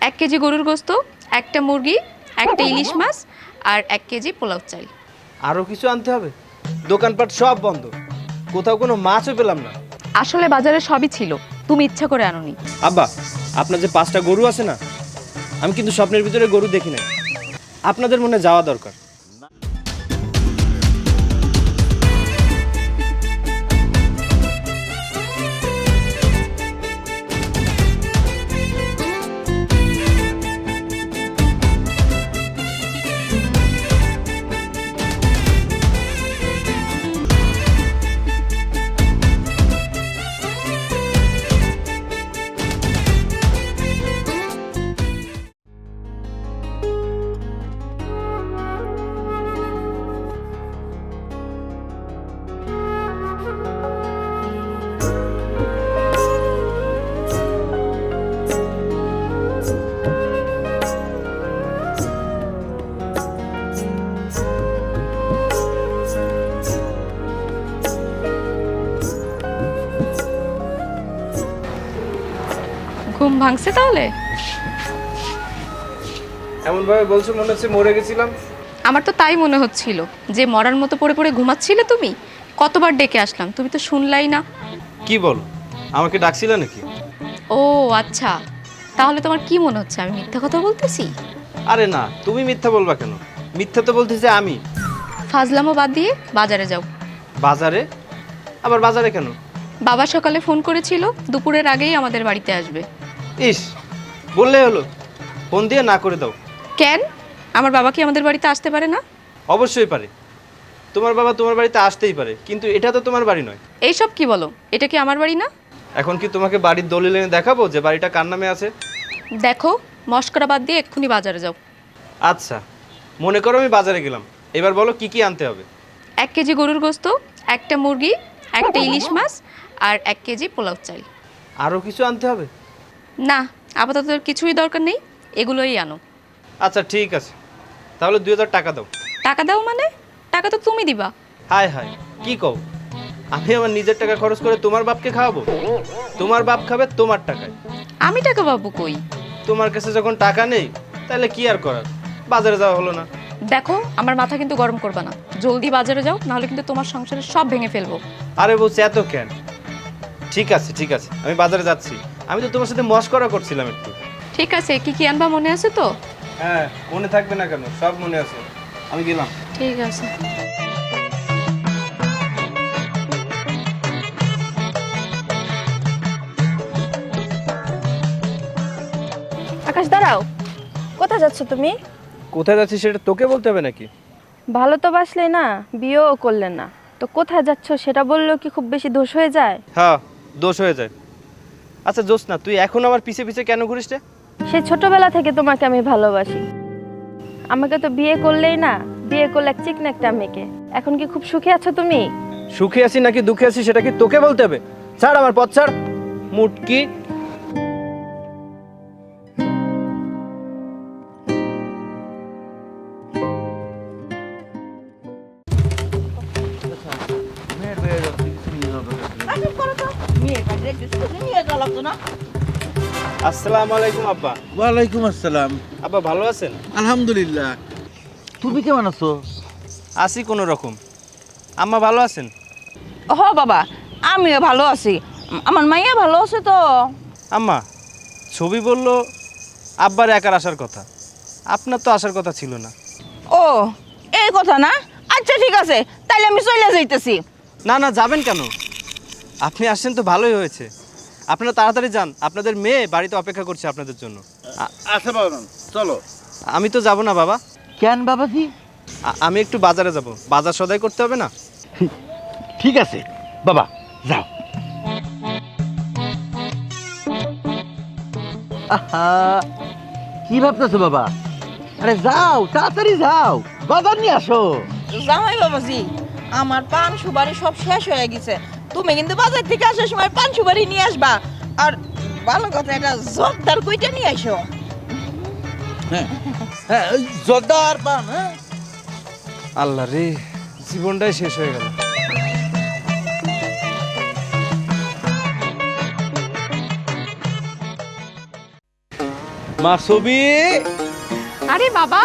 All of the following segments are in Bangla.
1 কেজি গরুর গোস্ত, একটা মুরগি, একটা ইলিশ মাছ আর 1 কেজি পোলাও চাল। আরো কিছু আনতে হবে? দোকানপাট সব বন্ধ, কোথাও কোনো মাছও পেলাম না। আসলে বাজারে সবই ছিল, তুমি ইচ্ছা করে আনোনি। আব্বা, আপনার যে 5টা গরু আছে না, আমি কিন্তু স্বপ্নের ভিতরে গরু দেখি নাই। আপনাদের মনে যাওয়া দরকার। ঘুম ভাঙছে তাহলে? এমন ভাবে বলছো মনে হচ্ছে মরে গেছিলাম। আমার তো তাই মনে হচ্ছিল, যে মরার মতো পড়ে পড়ে ঘুমাচ্ছিলে তুমি। কতবার ডেকে আসলাম, তুমি তো শুনলাই না। কি বল, আমাকে ডাকছিলে নাকি? ও আচ্ছা, তাহলে তোমার কি মনে হচ্ছে আমি মিথ্যা কথা বলতেছি? আরে না, তুমি মিথ্যা বলবা কেন? মিথ্যা তো বলতেছে আমি। ফাজলামো বাদ দিয়ে বাজারে যাও। বাজারে? আবার বাজারে কেন? বাবা সকালে ফোন করেছিল দুপুরের আগেই আমাদের বাড়িতে আসবে। ইস, বললে হলো, ফোন দিয়ে না করে দাও। কেন? আমার বাবা কি আমাদের বাড়িতে আসতে পারে না? অবশ্যই পারে, তোমার বাবা তোমার বাড়িতে আসতেই পারে, কিন্তু এটা তো তোমার বাড়ি নয়। এইসব কি বলো, এটা কি আমার বাড়ি না? এখন কি তোমাকে বাড়ির দলিল এনে দেখাবো যে বাড়িটা কার নামে আছে? দেখো, মস্করা বাদ দিয়ে এক্ষুনি বাজারে যাও। আচ্ছা, মনে করো আমি বাজারে গেলাম, এবার বলো কি কি আনতে হবে। 1 কেজি গরুর গোস্ত, একটা মুরগি, একটা ইলিশ মাছ আর 1 কেজি পোলাও চাল। আরও কিছু আনতে হবে? না, আপাতত কিছুই দরকার নেই, এগুলোই আনো। আচ্ছা ঠিক আছে, তাহলে 2000 টাকা দাও। টাকা দাও মানে? টাকা তো তুমি দিবা। হায় হায়, কি কও? আমি আমার নিজের টাকা খরচ করে তোমার বাপকে খাওয়াবো? তোমার বাপ খাবে তোমার টাকায়। আমি টাকা পাবো কই? তোমার কাছে যখন টাকা নেই, তাহলে কি আর করার, বাজারে যাওয়া হলো না। দেখো, আমার মাথা কিন্তু গরম করবা না। জলদি বাজারে যাও, নাহলে কিন্তু তোমার সংসারে সব ভেঙে ফেলবো। আরে বলছি এত কেন? ঠিক আছে ঠিক আছে, আমি বাজারে যাচ্ছি। আমি তো তোমার সাথে মশকরা করছিলাম একটু। ঠিক আছে, কি কি আনবা মনে আছে তো? হ্যাঁ, মনে থাকবে না কেন, সব মনে আছে। আমি গেলাম। ঠিক আছে। আকাশ দাঁড়াও, কোথায় যাচ্ছ তুমি? কোথায় যাচ্ছি সেটা তোকে বলতে হবে নাকি? ভালো তো বাসলে না, বিয়েও করলেন না, তো কোথায় যাচ্ছ সেটা বললেও কি খুব বেশি দোষ হয়ে যায়? হ্যাঁ, দোষ হয়ে যায়। আচ্ছা জোসনা, তুই এখন আমার পিছে পিছে কেন ঘুরিস রে? সেই ছোটবেলা থেকে তোমাকে আমি ভালোবাসি। আমাকে তো বিয়ে করলেই না, বিয়ে করলে এক চিকনা একটা মেয়েকে। এখন কি খুব সুখে আছো তুমি? সুখে আছি নাকি দুঃখে আছি সেটা কি তোকে বলতে হবে? ছাড় আমার পথ, ছাড় মুটকি। আসসালামু আলাইকুম আব্বা। ওয়ালাইকুম আসসালাম। আব্বা ভালো আছেন? আলহামদুলিল্লাহ। তুমি কেমন আছো? আছি কোনো রকম। আম্মা ভালো আছেন? হ বাবা, আমিও ভালো আছি। আমার মাইয়া ভালো আছে তো? আম্মা, ছবি বলল আব্বার একার আসার কথা, আপনার তো আসার কথা ছিল না। ও, এই কথা না? আচ্ছা ঠিক আছে, তাইলে আমি চলে যাইতেছি। না না, যাবেন কেন? আপনি আসছেন তো ভালোই হয়েছে। আপনারা তাড়াতাড়ি যান, আপনাদের মেয়ে বাড়িতে অপেক্ষা করছে আপনাদের জন্য। আচ্ছা বাবা, চলো। আমি তো যাব না বাবা। কেন বাবাজি? আমি একটু বাজারে যাব, বাজার সদাই করতে হবে না? ঠিক আছে বাবা, যাও। আহা, কি ভাবতেছো বাবা? আরে যাও, তাড়াতাড়ি যাও, বাজার নিয়ে আসো। জামাই বাবাজি, আমার পান সুপারি সব শেষ হয়ে গেছে। তুমি কিন্তু বাজার থেকে আসার সময় পান সুপারি নিয়ে আসবা। আর ভালো কথা, এটা জর্দার কইটা নিয়ে আসো। হ্যাঁ হ্যাঁ, ওই জর্দার পান। হ্যাঁ, আল্লাহ রে, জীবনটাই শেষ হয়ে গেল। মা ছবি। আরে বাবা,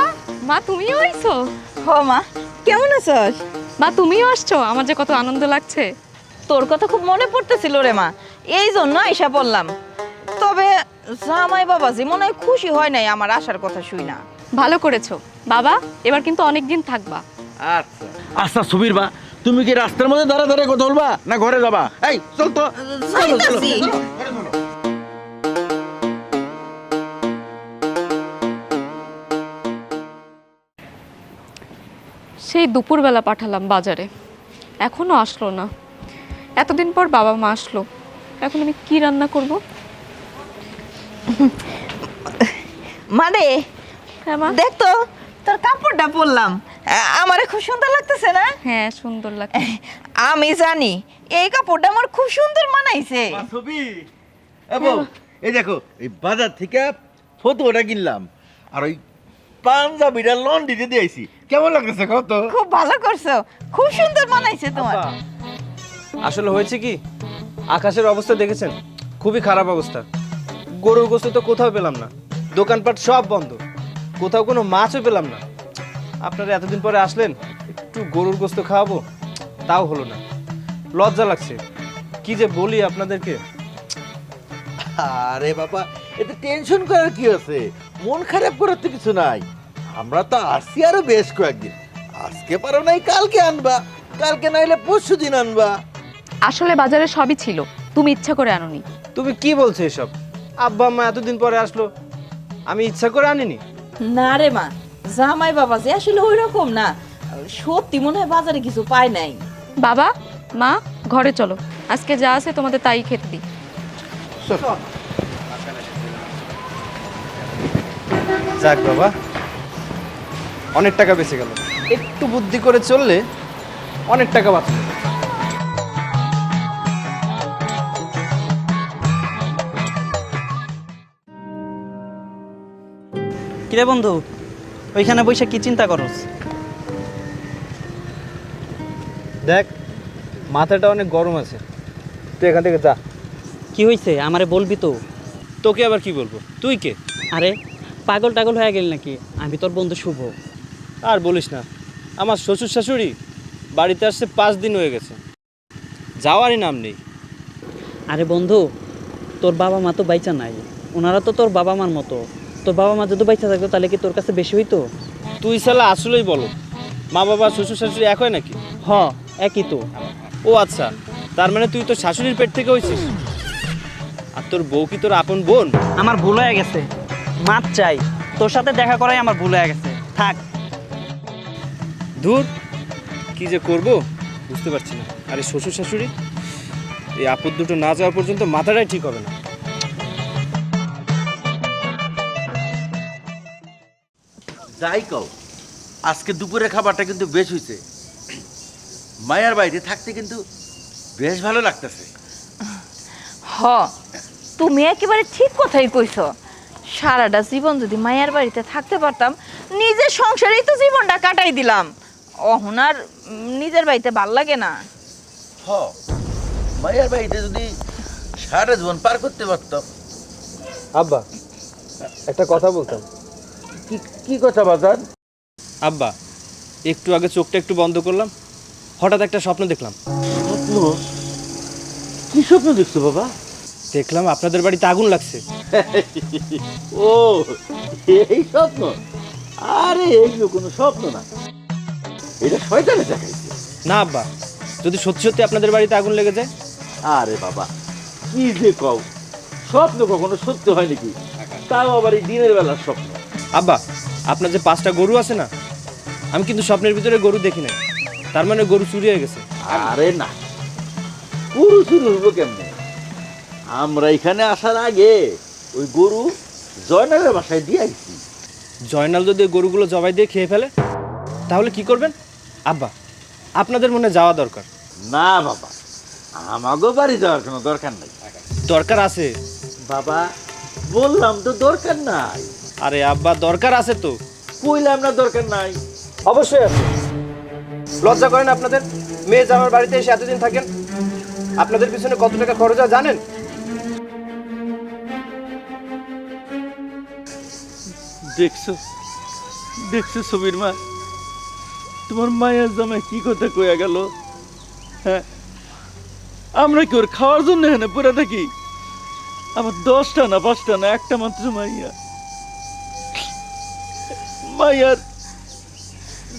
মা তুমিও আইছো? হ মা, কেমন আছস? মা তুমিও আসছো? আমার যে কত আনন্দ লাগছে। তোর কথা খুব মনে পড়তেছিল রে মা, এই জন্য আইসা পড়লাম। তবে জামাই বাবাজি মনে হয় খুশি হয় নাই আমার আসার কথা শুই না। ভালো করেছো বাবা, এবার কিন্তু অনেক দিন থাকবা। আচ্ছা আচ্ছা ছবির মা, তুমি কি রাস্তার মধ্যে দাঁড়া দাঁড়া কথা বলবা না ঘরে যাবা? এই চল তো, চলো, চলো, যাইতাছি। চলো, ঘরে চলো। সেই দুপুরবেলা পাঠালাম বাজারে, এখনো আসলো না। এতদিন পর বাবা মা আসলো, এখন আমি কি রান্না করব? মানে হ্যাঁ মা। দেখ তো, তোর কাপড়টা পরলাম, আমারে খুব সুন্দর লাগতেছে না? হ্যাঁ সুন্দর লাগছে। আমি জানি এই কাপড়টা আমার খুব সুন্দর মানাইছে। মা ছবি, এবং এই দেখো এই বাজার থেকে ফটোটা কিনলাম, আর ওই পাঞ্জাবিটা লন্ড্রিতে দিয়েছি। কেমন লাগতেছে কত? খুব ভালো করছো, খুব সুন্দর মানাইছে তোমার। আব্বা, আসলে হয়েছে কি, আকাশের অবস্থা দেখেছেন? খুবই খারাপ অবস্থা। গরুর গোস্ত তো কোথাও পেলাম না, দোকানপাট সব বন্ধ, কোথাও কোনো মাছও পেলাম না। আপনারা এতদিন পরে আসলেন, একটু গরুর গোস্ত খাওয়াবো, তাও হলো না। লজ্জা লাগছে, কি যে বলি আপনাদেরকে। আরে বাবা, এতে টেনশন করার কি আছে? মন খারাপ করার তো কিছু নাই। আমরা তো আসছি আরো বেশ কয়েকদিন, আজকে পারো নাই কালকে আনবা, কালকে নাইলে পরশু দিন আনবা। আসলে বাজারে সবই ছিল, তুমি ইচ্ছা করে আনোনি। তুমি কি বলছো এসব? আব্বা আম্মা এতদিন পরে আসলো, আমি ইচ্ছা করে আনিনি। না রে মা, জামাই বাবাজি আসলে ওই রকম না, সত্যি মনে হয় বাজারে কিছু পায় নাই। বাবা মা, ঘরে চলো, আজকে যা আছে তোমাদের তাই খেতে দিই। যাক বাবা, অনেক টাকা বেঁচে গেল। একটু বুদ্ধি করে চললে অনেক টাকা বাঁচবে। কিরে বন্ধু, ওইখানে বসে কি চিন্তা করস? দেখ, মাথাটা অনেক গরম আছে, তুই এখান থেকে যা। কি হয়েছে আমারে বলবি তো? তোকে আবার কি বলবো? তুই কে? আরে পাগল টাগল হয়ে গেল নাকি? আমি তোর বন্ধু শুভ। আর বলিস না, আমার শ্বশুর শাশুড়ি বাড়িতে আসছে 5 দিন হয়ে গেছে, যাওয়ারই নাম নেই। আরে বন্ধু, তোর বাবা মা তো বাইচা নাই, ওনারা তো তোর বাবা মার মতো। তোর বাবা মা যদি বাইচা থাকতো তাহলে কি তোর কাছে বেশি হইতো? তুই শালা আসলেই বলো, মা বাবা শ্বশুর শাশুড়ি এক হয় নাকি? হ, একই তো। ও আচ্ছা, তার মানে তুই তো শাশুড়ির পেট থেকে হয়েছিস। আর তোর বউ কি তোর আপন বোন? আমার ভুল হয়ে গেছে, মাপ চাই। তোর সাথে দেখা করাই আমার ভুল হয়ে গেছে, থাক। ধুর, কি যে করব বুঝতে পারছি না। আরে শ্বশুর শাশুড়ি, এই আপদ দুটো না যাওয়া পর্যন্ত মাথাটাই ঠিক হবে না। যাই কও, আজকে দুপুরে খাবারটা কিন্তু বেশ হয়েছে। মায়ার বাড়িতে থাকতে কিন্তু বেশ ভালো লাগতেছে। হ, তুমি একেবারে ঠিক কথাই কইছো। সারাটা জীবন যদি মায়ের বাড়িতে থাকতে পারতাম, নিজের সংসারেই তো জীবনটা কাটাই দিলাম। অহন আর নিজের বাড়িতে ভাল লাগে না। হ, মায়ার বাড়িতে যদি সারা জীবন পার করতে পারতাম। আব্বা, একটা কথা বলতাম। কি কি কথা বাজার? আব্বা, একটু আগে চোখটা একটু বন্ধ করলাম, হঠাৎ একটা স্বপ্ন দেখলাম। স্বপ্ন? কি স্বপ্ন দেখছো বাবা? দেখলাম আপনাদের বাড়িতে আগুন লাগছে। ও, এই স্বপ্ন? আরে এইগুলো কোনো স্বপ্ন না, এটা শয়তানে দেখাইছে। না আব্বা, যদি সত্যি সত্যি আপনাদের বাড়িতে আগুন লেগে যায়? আরে বাবা, কি যে কও, স্বপ্ন কখনো সত্যি হয় নাকি? তাও আবার এই দিনের বেলার স্বপ্ন। আব্বা, আপনার যে 5টা গরু আছে না, আমি কিন্তু স্বপ্নের ভিতরে গরু দেখি নাই, তার মানে গরু চুরি হয়ে গেছে। আরে না, গরু চুরি হইব কেমনে? আমরা এখানে আসার আগে ওই গরু জয়নালের বাসায় দিয়ে আইছি। জয়নাল যদি ওই গরুগুলো জবাই দিয়ে খেয়ে ফেলে, তাহলে কি করবেন? আব্বা, আপনাদের মনে যাওয়া দরকার। না বাবা, আমাগো বাড়ি যাওয়ার কোনো দরকার নাই। দরকার আছে বাবা, বললাম তো দরকার নাই। আরে আব্বা, দরকার আছে তো। কইলাম না দরকার নাই। অবশ্যই আছে। লজ্জা করেন আপনাদের? মেয়ে জামার বাড়িতে এসে এতদিন থাকেন, আপনাদের পিছনে কত টাকা খরচ হয় জানেন? দেখছো দেখছো ছবির মা, তোমার মায়ের জামাই কি কথা কইয়া গেল। হ্যাঁ, আমরা কি ওর খাওয়ার জন্য এখানে পড়ে থাকি? আমার 10টা না 5টা না, একটা মাত্র মাইয়া। মাইয়ার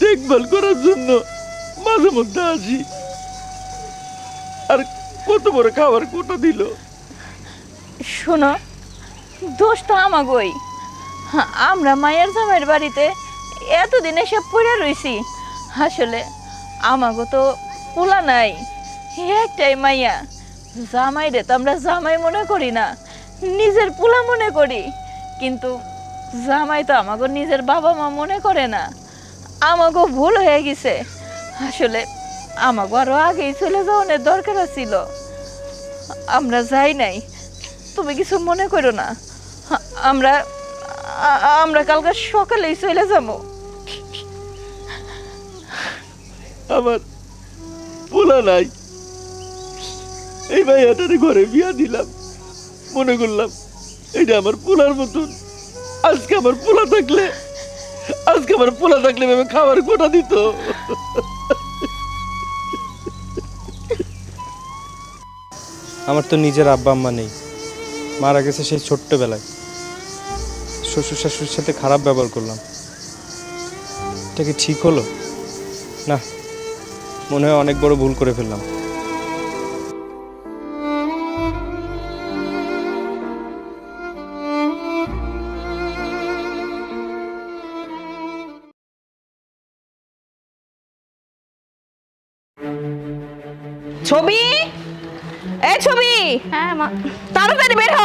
দেখভাল করার জন্য মাঝে মধ্যে আসি, আর কত বড় খাবার কোটা দিল। শোনো, দোষ তো আমাগোই। আমরা মায়ের জামাইয়ের বাড়িতে এতদিন এসে পড়ে রইছি। আসলে আমাগো তো পোলা নাই, একটাই মাইয়া। জামাই রে তো আমরা জামাই মনে করি না, নিজের পোলা মনে করি। কিন্তু জামাই তো আমাগো নিজের বাবা মা মনে করে না। আমাগো ভুল হয়ে গেছে। আসলে আমাগো আরো আগেই চলে যাওয়ার দরকার ছিল, আমরা যাই নাই। তুমি কিছু মনে করো না, আমরা আমরা কালকে সকালেই চলে যাবো। আমার পোলা নাই, এই ভাইয়াটারে ঘরে বিয়া দিলাম, মনে করলাম এটা আমার পোলার মতন। আজকে আমার পোলা থাকলে ভেবে খাবার কোটা দিত। আমার তো নিজের আব্বা আম্মা নেই, মারা গেছে সেই ছোট্টবেলায়। শ্বশুর শাশুড়ির সাথে খারাপ ব্যবহার করলাম, এটা কি ঠিক হলো? না, মনে হয় অনেক বড় ভুল করে ফেললাম। ছবি, এ ছবি, হ্যাঁ মা। তাড়াতাড়ি বের হ।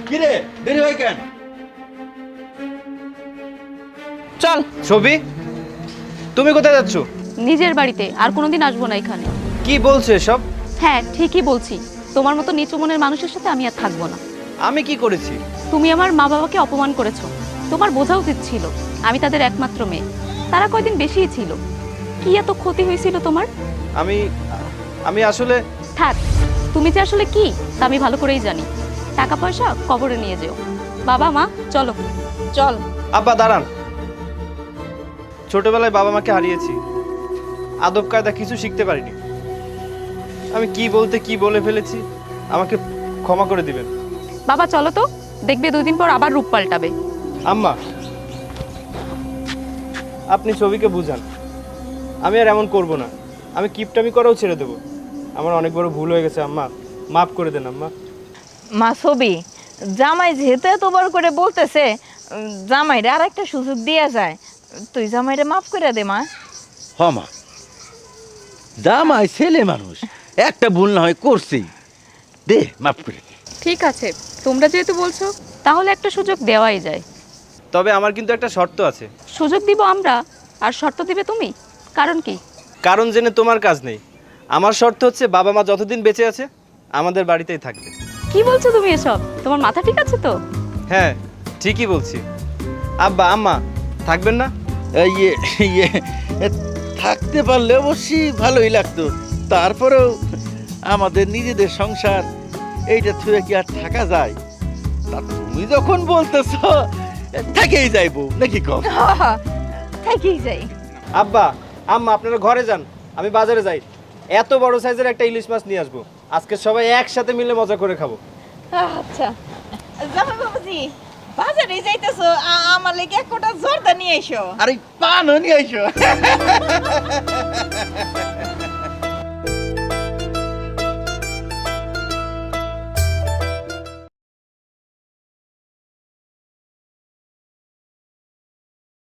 কিরে দেরি হয় কেন? চল। ছবি, তুমি কোথায় যাচ্ছ? নিজের বাড়িতে, আর কোনোদিন আসবো না এখানে। কি বলছো এসব? হ্যাঁ ঠিকই বলছি, তোমার মতো নিচু মনের মানুষের সাথে আমি আর থাকবো না। আমি কি করেছি? তুমি আমার মা বাবাকে অপমান করেছো। তোমার বোঝা উচিত ছিল, আমি তাদের একমাত্র মেয়ে। তারা কয়দিন বেশিই ছিল। কি এত ক্ষতি হয়েছিল তোমার? আমি আসলে থাক, তুমি যে আসলে কি তা আমি ভালো করেই জানি। টাকা পয়সা কবরে নিয়ে যেও। বাবা মা চলো। চল। আব্বা দাঁড়ান। ছোটবেলায় বাবা মাকে হারিয়েছি, আদব কায়দা কিছু শিখতে পারিনি। আমি কি বলতে কি বলে ফেলেছি, আমাকে ক্ষমা করে দিবেন। বাবা চলো তো, দেখবে 2 দিন পর আবার রূপ পাল্টাবে। আম্মা, আপনি ছবিকে বুঝান, আমি আর এমন করব না। আমি কিপটামি করাও ছেড়ে দেবো। আমার অনেক বড় ভুল হয়ে গেছে আম্মা, মাফ করে দেন আম্মা। মা ছবি, জামাই যেহেতু এতবার করে বলতেছে, জামাইরে আর একটা সুযোগ দেয়া যায়। তুই জামাইরে মাফ করে দে মা। হ মা, জামাই ছেলে মানুষ, একটা ভুল না হয় করছেই, দে মাফ করে দে। ঠিক আছে, তোমরা যেহেতু বলছো তাহলে একটা সুযোগ দেওয়াই যায়। তবে আমার কিন্তু একটা শর্ত আছে। সুযোগ দিব আমরা, আর শর্ত দিবে তুমি? কারণ কি? কারণ জেনে তোমার কাজ নেই। আমার শর্ত হচ্ছে বাবা মা যতদিন বেঁচে আছে আমাদের বাড়িতেই থাকবে। কি বলছো তুমি এসব? তোমার মাথা ঠিক আছে তো? হ্যাঁ ঠিকই বলছি। আব্বা আম্মা থাকবেন না? ইয়ে ইয়ে থাকতে পারলে অবশ্যই ভালোই লাগতো, তারপরেও আমাদের নিজেদের সংসার, এইটা থুয়ে কি আর থাকা যায়? তা তুমি যখন বলতেছ থেকেই যাইবো নাকি কম? থেকেই যাই। আব্বা আম্মা আপনারা ঘরে যান, আমি বাজারে যাই। এত বড় সাইজের একটা ইলিশ মাছ নিয়ে আসবো, আজকে সবাই একসাথে মিলে মজা করে খাবো। আচ্ছা জামাই বাবুজি, বাজারে যাইতেছো, আমার লেগে এক কোটা জর্দা নিয়ে এসো। আরে পান নিয়ে আইসো।